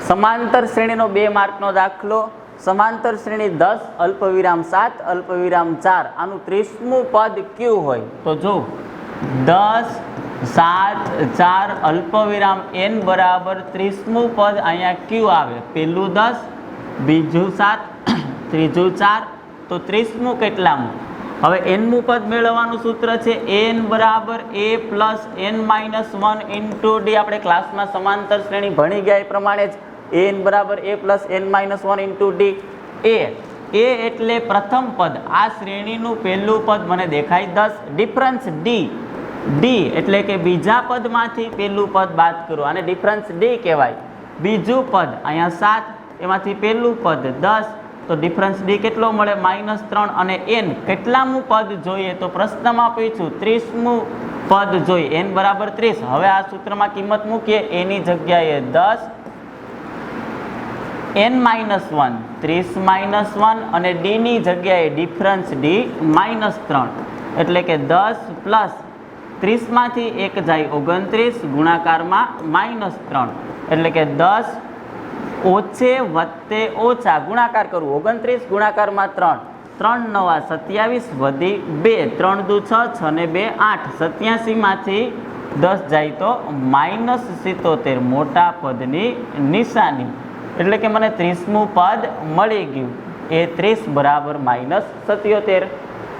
સમાંતર શ્રેણીનો 2 માર્કનો દાખલો. સમાંતર શ્રેણી 10 અલ્પવિરામ 7 અલ્પવિરામ 4 આનું 30મું પદ કયું હોય? તો જો 10 7 4 અલ્પવિરામ n બરાબર 30મું પદ અહીંયા કયું આવે? પહેલું 10, બીજું 7, ત્રીજું 4, તો 30મું કેટલામું? હવે nમું પદ મેળવવાનું સૂત્ર છે n બરાબર a plus n minus 1 into D. આપણે ક્લાસમાં સમાંતર શ્રેણી ભણી ગયા એ પ્રમાણે જ n બરાબર a plus n minus 1 into D. a એટલે પ્રથમ પદ, આ શ્રેણીનું પહેલું પદ મને દેખાય 10. ડિફરન્સ ડી એટલે કે બીજા પદમાંથી પહેલું પદ બાદ કરો, આને ડિફરન્સ ડી કહેવાય. બીજું પદ અહીંયા 7, એમાંથી પહેલું પદ 10, તો ડિફરન્સ ડી કેટલો મળે? -3. અને n કેટલામું પદ જોઈએ? તો પ્રશ્નમાં પૂછ્યું 30મું પદ જોઈએ, n બરાબર 30. હવે આ સૂત્રમાં કિંમત મૂકીએ, a ની જગ્યાએ 10 n-1 30 -1 અને d ની જગ્યાએ ડિફરન્સ d -3, એટલે કે 10 પ્લસ 30 માંથી 1 જાય 29 ગુણાકારમાં -3, એટલે કે 10 ઓછે વત્તે ઓછા ગુણાકાર કરવું. 29 ગુણાકારમાં 3, 3 નવા 27 વધી 2, 3 દુ 6, 6 ને 2 8, 87 માંથી 10 જાય તો -77 મોટા પદની નિશાની. એટલે કે મને 30મું પદ મળી ગયું. એ 30 બરાબર -77.